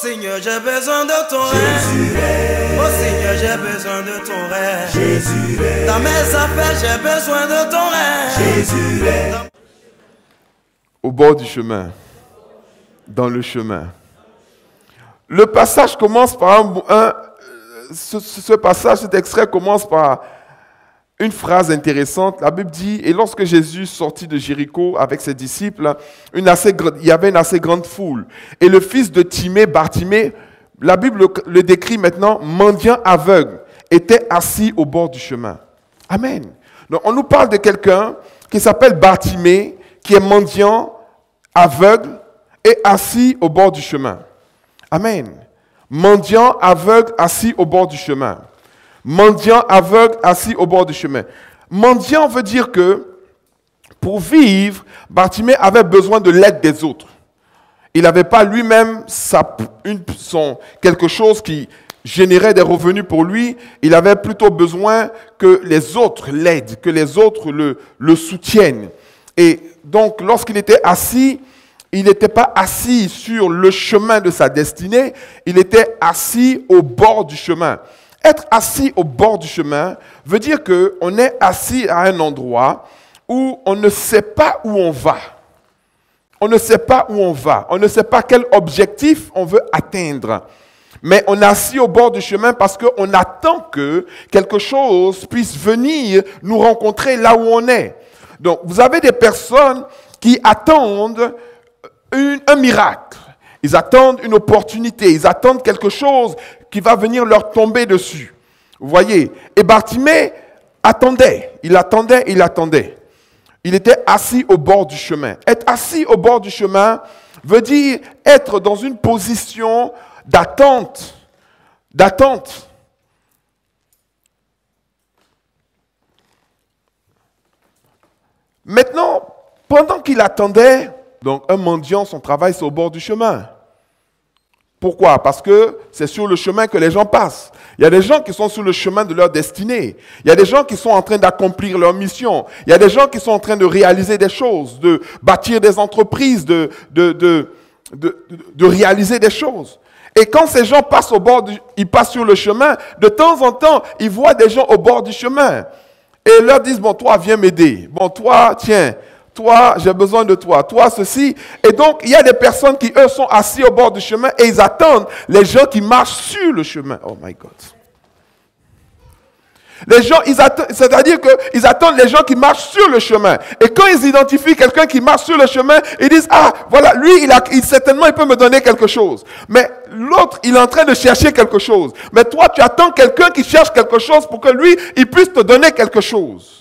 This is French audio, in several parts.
Seigneur, j'ai besoin de ton règne. Oh Seigneur, j'ai besoin de ton règne. Dans mes affaires, j'ai besoin de ton règne. Au bord du chemin, dans le chemin. Le passage commence par ce passage, cet extrait commence par une phrase intéressante. La Bible dit, et lorsque Jésus sortit de Jéricho avec ses disciples, il y avait une assez grande foule. Et le fils de Timée, Bartimée, la Bible le décrit maintenant, mendiant aveugle, était assis au bord du chemin. Amen. Donc on nous parle de quelqu'un qui s'appelle Bartimée, qui est mendiant, aveugle et assis au bord du chemin. Amen. Mendiant, aveugle, assis au bord du chemin. Mendiant, aveugle, assis au bord du chemin. Mendiant veut dire que pour vivre, Bartimée avait besoin de l'aide des autres. Il n'avait pas lui-même quelque chose qui générait des revenus pour lui. Il avait plutôt besoin que les autres l'aident, que les autres le soutiennent. Et donc, lorsqu'il était assis, il n'était pas assis sur le chemin de sa destinée, il était assis au bord du chemin. Être assis au bord du chemin veut dire qu'on est assis à un endroit où on ne sait pas où on va. On ne sait pas où on va. On ne sait pas quel objectif on veut atteindre. Mais on est assis au bord du chemin parce qu'on attend que quelque chose puisse venir nous rencontrer là où on est. Donc, vous avez des personnes qui attendent un miracle. Ils attendent une opportunité. Ils attendent quelque chose qui va venir leur tomber dessus. Vous voyez? Et Bartimée attendait. Il attendait, il attendait. Il était assis au bord du chemin. Être assis au bord du chemin veut dire être dans une position d'attente. D'attente. Maintenant, pendant qu'il attendait, donc un mendiant, son travail, c'est au bord du chemin. Pourquoi? Parce que c'est sur le chemin que les gens passent. Il y a des gens qui sont sur le chemin de leur destinée. Il y a des gens qui sont en train d'accomplir leur mission. Il y a des gens qui sont en train de réaliser des choses, de bâtir des entreprises, de réaliser des choses. Et quand ces gens passent ils passent sur le chemin, de temps en temps, ils voient des gens au bord du chemin. Et ils leur disent, bon, toi, viens m'aider. Bon, toi, tiens. Toi, j'ai besoin de toi. Toi, ceci. Et donc, il y a des personnes qui, eux, sont assis au bord du chemin et ils attendent les gens qui marchent sur le chemin. Oh my God. Les gens, c'est-à-dire qu'ils attendent les gens qui marchent sur le chemin. Et quand ils identifient quelqu'un qui marche sur le chemin, ils disent, ah, voilà, lui, certainement, il peut me donner quelque chose. Mais l'autre, il est en train de chercher quelque chose. Mais toi, tu attends quelqu'un qui cherche quelque chose pour que lui, il puisse te donner quelque chose.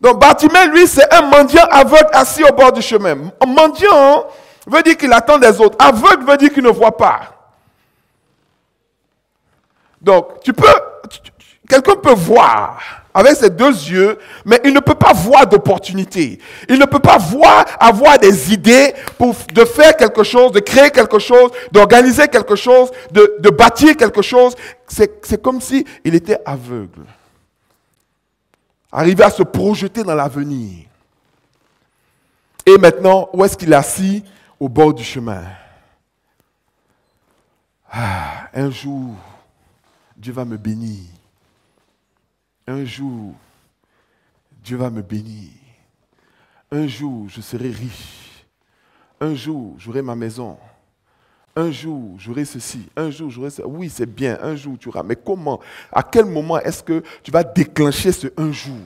Donc, Bartimée, lui, c'est un mendiant aveugle assis au bord du chemin. Mendiant veut dire qu'il attend des autres. Aveugle veut dire qu'il ne voit pas. Donc, quelqu'un peut voir avec ses deux yeux, mais il ne peut pas voir d'opportunité. Il ne peut pas avoir des idées de faire quelque chose, de créer quelque chose, d'organiser quelque chose, de bâtir quelque chose. C'est comme s'il était aveugle. Arriver à se projeter dans l'avenir. Et maintenant, où est-ce qu'il est assis? Au bord du chemin. Ah, un jour, Dieu va me bénir. Un jour, Dieu va me bénir. Un jour, je serai riche. Un jour, j'aurai ma maison. Un jour, j'aurai ceci. Un jour, j'aurai ça. Oui, c'est bien. Un jour, tu auras. Mais comment? À quel moment est-ce que tu vas déclencher ce un jour?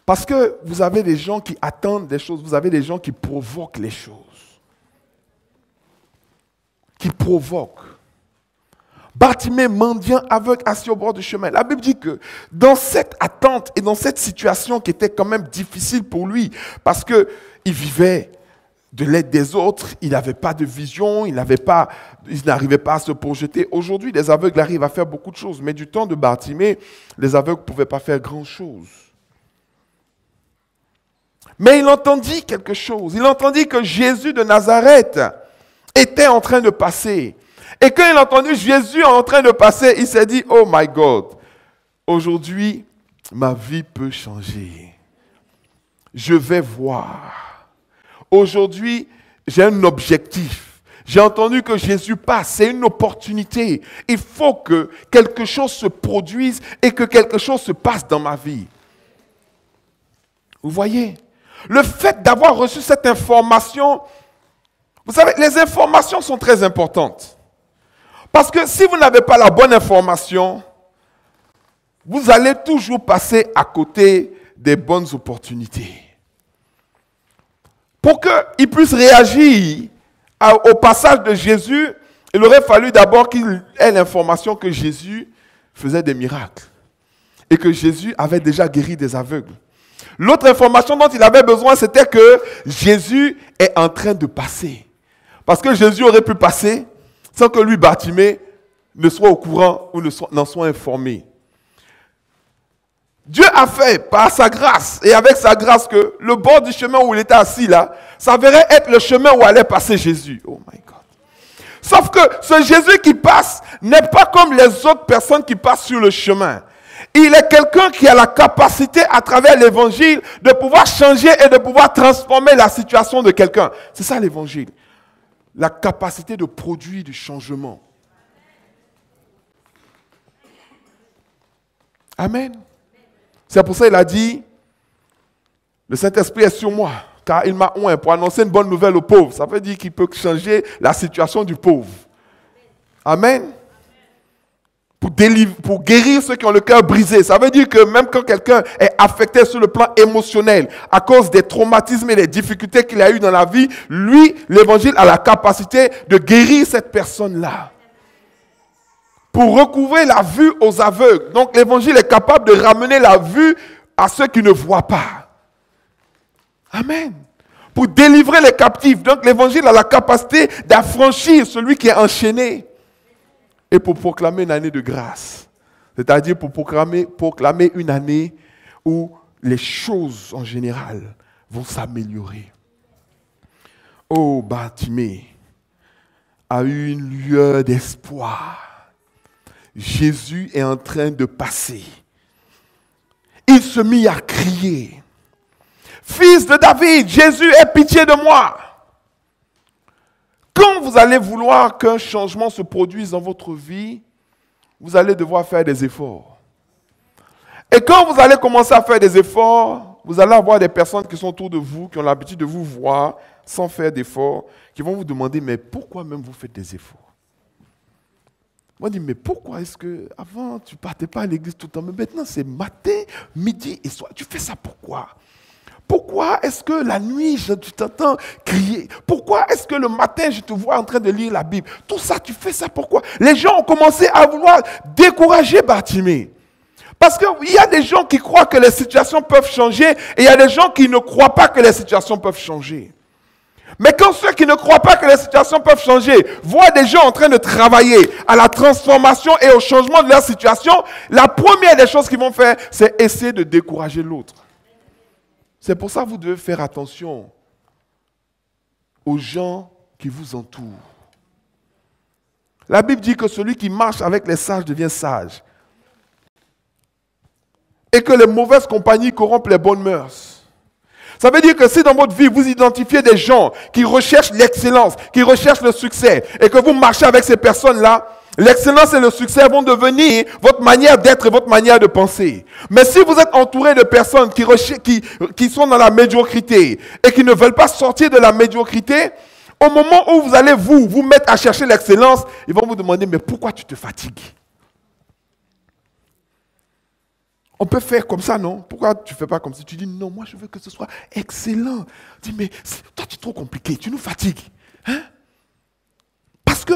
Parce que vous avez des gens qui attendent des choses. Vous avez des gens qui provoquent les choses. Qui provoquent. Bartimée, mendiant, aveugle, assis au bord du chemin. La Bible dit que dans cette attente et dans cette situation qui était quand même difficile pour lui, parce qu'il vivait de l'aide des autres, il n'avait pas de vision, il n'arrivait pas à se projeter. Aujourd'hui, les aveugles arrivent à faire beaucoup de choses, mais du temps de Bartimée, les aveugles ne pouvaient pas faire grand-chose. Mais il entendit quelque chose. Il entendit que Jésus de Nazareth était en train de passer. Et quand il a entendu Jésus en train de passer, il s'est dit, oh my God, aujourd'hui, ma vie peut changer. Je vais voir. Aujourd'hui, j'ai un objectif. J'ai entendu que Jésus passe, c'est une opportunité. Il faut que quelque chose se produise et que quelque chose se passe dans ma vie. Vous voyez, le fait d'avoir reçu cette information, vous savez, les informations sont très importantes. Parce que si vous n'avez pas la bonne information, vous allez toujours passer à côté des bonnes opportunités. Pour qu'il puisse réagir au passage de Jésus, il aurait fallu d'abord qu'il ait l'information que Jésus faisait des miracles et que Jésus avait déjà guéri des aveugles. L'autre information dont il avait besoin, c'était que Jésus est en train de passer. Parce que Jésus aurait pu passer sans que lui, Bartimée, ne soit au courant ou n'en soit informé. Dieu a fait par sa grâce et avec sa grâce que le bord du chemin où il était assis là, s'avérait être le chemin où allait passer Jésus. Oh my God. Sauf que ce Jésus qui passe n'est pas comme les autres personnes qui passent sur le chemin. Il est quelqu'un qui a la capacité à travers l'évangile de pouvoir changer et de pouvoir transformer la situation de quelqu'un. C'est ça l'évangile. La capacité de produire du changement. Amen. C'est pour ça qu'il a dit, le Saint-Esprit est sur moi, car il m'a oint pour annoncer une bonne nouvelle aux pauvres. Ça veut dire qu'il peut changer la situation du pauvre. Amen. Pour guérir ceux qui ont le cœur brisé. Ça veut dire que même quand quelqu'un est affecté sur le plan émotionnel, à cause des traumatismes et des difficultés qu'il a eues dans la vie, lui, l'évangile a la capacité de guérir cette personne-là. Pour recouvrer la vue aux aveugles. Donc l'évangile est capable de ramener la vue à ceux qui ne voient pas. Amen. Pour délivrer les captifs. Donc l'évangile a la capacité d'affranchir celui qui est enchaîné. Et pour proclamer une année de grâce. C'est-à-dire pour proclamer une année où les choses en général vont s'améliorer. Oh, Bartimée a eu une lueur d'espoir. Jésus est en train de passer. Il se mit à crier. Fils de David, Jésus, aie pitié de moi. Quand vous allez vouloir qu'un changement se produise dans votre vie, vous allez devoir faire des efforts. Et quand vous allez commencer à faire des efforts, vous allez avoir des personnes qui sont autour de vous, qui ont l'habitude de vous voir sans faire d'efforts, qui vont vous demander, mais pourquoi même vous faites des efforts? Moi, je dis, mais pourquoi est-ce que avant tu ne partais pas à l'église tout le temps, mais maintenant c'est matin, midi et soir. Tu fais ça pourquoi? Pourquoi est-ce que la nuit, tu t'entends crier? Pourquoi est-ce que le matin, je te vois en train de lire la Bible? Tout ça, tu fais ça pourquoi? Les gens ont commencé à vouloir décourager Bartimée. Parce qu'il y a des gens qui croient que les situations peuvent changer et il y a des gens qui ne croient pas que les situations peuvent changer. Mais quand ceux qui ne croient pas que les situations peuvent changer voient des gens en train de travailler à la transformation et au changement de leur situation, la première des choses qu'ils vont faire, c'est essayer de décourager l'autre. C'est pour ça que vous devez faire attention aux gens qui vous entourent. La Bible dit que celui qui marche avec les sages devient sage. Et que les mauvaises compagnies corrompent les bonnes mœurs. Ça veut dire que si dans votre vie, vous identifiez des gens qui recherchent l'excellence, qui recherchent le succès, et que vous marchez avec ces personnes-là, l'excellence et le succès vont devenir votre manière d'être et votre manière de penser. Mais si vous êtes entouré de personnes qui sont dans la médiocrité et qui ne veulent pas sortir de la médiocrité, au moment où vous allez vous mettre à chercher l'excellence, ils vont vous demander, mais pourquoi tu te fatigues? On peut faire comme ça, non? Pourquoi tu ne fais pas comme ça? Tu dis, non, moi je veux que ce soit excellent. Tu dis, mais toi tu es trop compliqué, tu nous fatigues. Hein? Parce que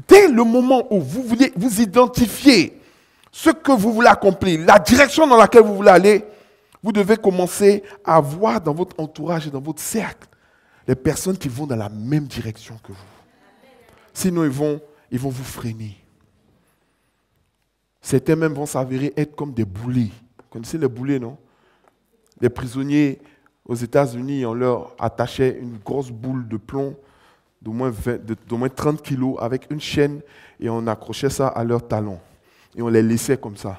dès le moment où vous voulez vous identifier ce que vous voulez accomplir, la direction dans laquelle vous voulez aller, vous devez commencer à voir dans votre entourage et dans votre cercle les personnes qui vont dans la même direction que vous. Sinon, ils vont vous freiner. Certains même vont s'avérer être comme des boulets. Vous connaissez les boulets, non? Les prisonniers aux États-Unis, on leur attachait une grosse boule de plomb d'au moins 30 kilos avec une chaîne et on accrochait ça à leurs talons. Et on les laissait comme ça.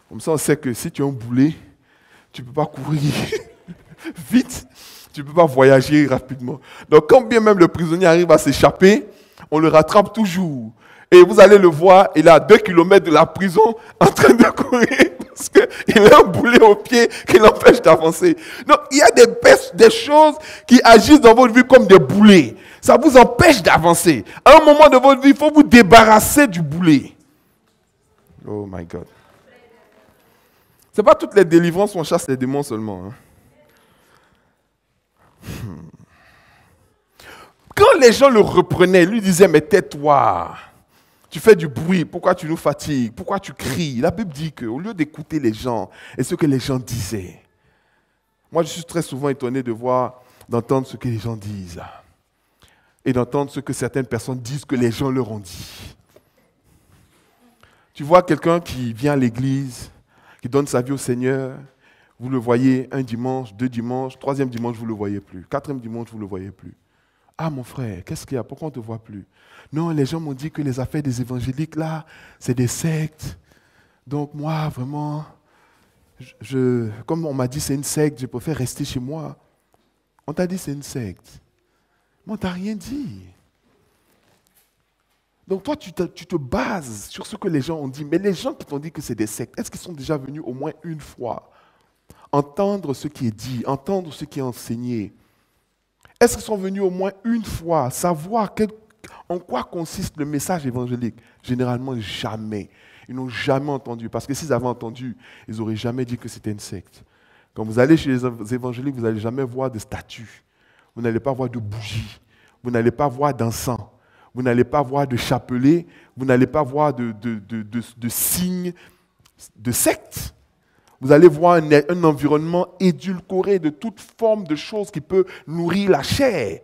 Comme ça, on sait que si tu es un boulet, tu ne peux pas courir vite. Tu ne peux pas voyager rapidement. Donc, quand bien même le prisonnier arrive à s'échapper, on le rattrape toujours. Et vous allez le voir, il est à 2 kilomètres de la prison en train de courir parce qu'il a un boulet au pied qui l'empêche d'avancer. Donc, il y a des choses qui agissent dans votre vie comme des boulets. Ça vous empêche d'avancer. À un moment de votre vie, il faut vous débarrasser du boulet. Oh my God. Ce n'est pas toutes les délivrances où on chasse les démons seulement. Hein. Quand les gens le reprenaient, lui disaient, mais tais-toi. Tu fais du bruit, pourquoi tu nous fatigues? Pourquoi tu cries? La Bible dit qu'au lieu d'écouter les gens et ce que les gens disaient, moi je suis très souvent étonné de voir, d'entendre ce que les gens disent et d'entendre ce que certaines personnes disent que les gens leur ont dit. Tu vois quelqu'un qui vient à l'église, qui donne sa vie au Seigneur, vous le voyez un dimanche, 2 dimanches, 3e dimanche, vous ne le voyez plus, 4e dimanche, vous ne le voyez plus. Ah mon frère, qu'est-ce qu'il y a? Pourquoi on ne te voit plus? Non, les gens m'ont dit que les affaires des évangéliques là, c'est des sectes. Donc moi, vraiment, comme on m'a dit c'est une secte, je préfère rester chez moi. On t'a dit c'est une secte. Mais on ne t'a rien dit. Donc toi, tu te bases sur ce que les gens ont dit. Mais les gens qui t'ont dit que c'est des sectes, est-ce qu'ils sont déjà venus au moins une fois entendre ce qui est dit, entendre ce qui est enseigné? Est-ce qu'ils sont venus au moins une fois savoir en quoi consiste le message évangélique? Généralement, jamais. Ils n'ont jamais entendu. Parce que s'ils avaient entendu, ils n'auraient jamais dit que c'était une secte. Quand vous allez chez les évangéliques, vous n'allez jamais voir de statues. Vous n'allez pas voir de bougies. Vous n'allez pas voir d'encens. Vous n'allez pas voir de chapelet. Vous n'allez pas voir de signes de secte. Vous allez voir un environnement édulcoré de toute forme de choses qui peut nourrir la chair.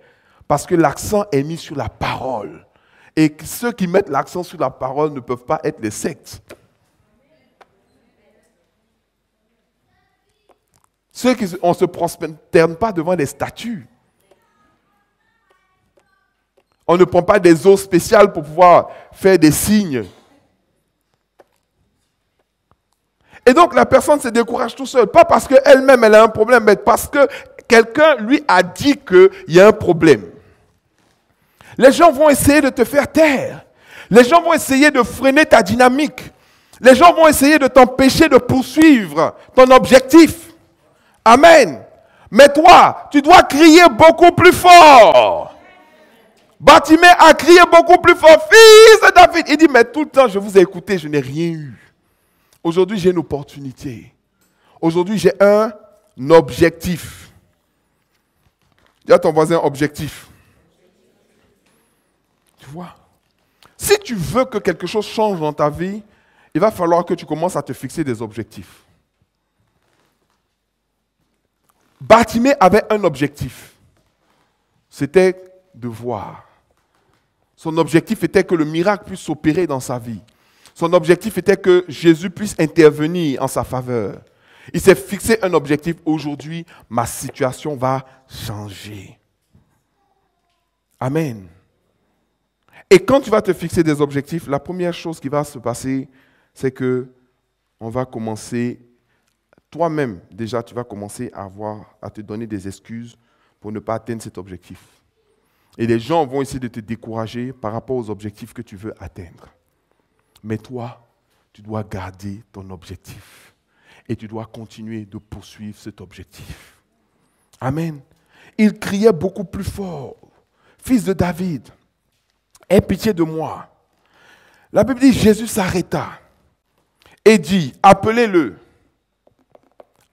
Parce que l'accent est mis sur la parole. Et ceux qui mettent l'accent sur la parole ne peuvent pas être les sectes. On ne se prosterne pas devant des statues. On ne prend pas des eaux spéciales pour pouvoir faire des signes. Et donc la personne se décourage tout seul. Pas parce qu'elle-même elle a un problème, mais parce que quelqu'un lui a dit qu'il y a un problème. Les gens vont essayer de te faire taire. Les gens vont essayer de freiner ta dynamique. Les gens vont essayer de t'empêcher de poursuivre ton objectif. Amen. Mais toi, tu dois crier beaucoup plus fort. Bartimée a crié beaucoup plus fort. Fils de David. Il dit, mais tout le temps, je vous ai écouté, je n'ai rien eu. Aujourd'hui, j'ai une opportunité. Aujourd'hui, j'ai un objectif. Dis à ton voisin, objectif. Tu vois? Si tu veux que quelque chose change dans ta vie, il va falloir que tu commences à te fixer des objectifs. Bartimée avait un objectif. C'était de voir. Son objectif était que le miracle puisse s'opérer dans sa vie. Son objectif était que Jésus puisse intervenir en sa faveur. Il s'est fixé un objectif. Aujourd'hui, ma situation va changer. Amen. Et quand tu vas te fixer des objectifs, la première chose qui va se passer, c'est que on va commencer, toi-même déjà, tu vas commencer à te donner des excuses pour ne pas atteindre cet objectif. Et les gens vont essayer de te décourager par rapport aux objectifs que tu veux atteindre. Mais toi, tu dois garder ton objectif. Et tu dois continuer de poursuivre cet objectif. Amen. Il criait beaucoup plus fort. Fils de David, aie pitié de moi. La Bible dit, Jésus s'arrêta et dit, appelez-le.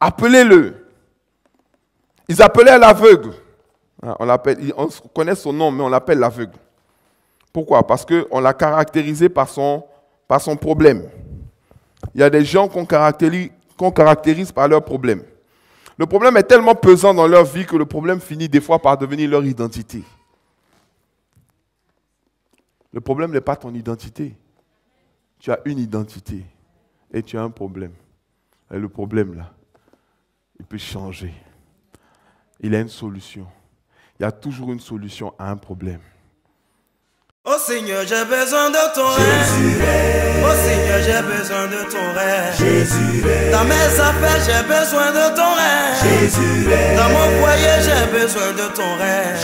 Appelez-le. Ils appelaient l'aveugle. On connaît son nom, mais on l'appelle l'aveugle. Pourquoi? Parce qu'on l'a caractérisé par son problème. Il y a des gens qu'on caractérise par leur problème. Le problème est tellement pesant dans leur vie que le problème finit des fois par devenir leur identité. Le problème n'est pas ton identité. Tu as une identité et tu as un problème. Et le problème là, il peut changer. Il a une solution. Il y a toujours une solution à un problème. Oh Seigneur, j'ai besoin de ton règne. Oh Seigneur, j'ai besoin de ton règne. Dans mes affaires, j'ai besoin de ton règne. Dans mon foyer, j'ai besoin de ton règne.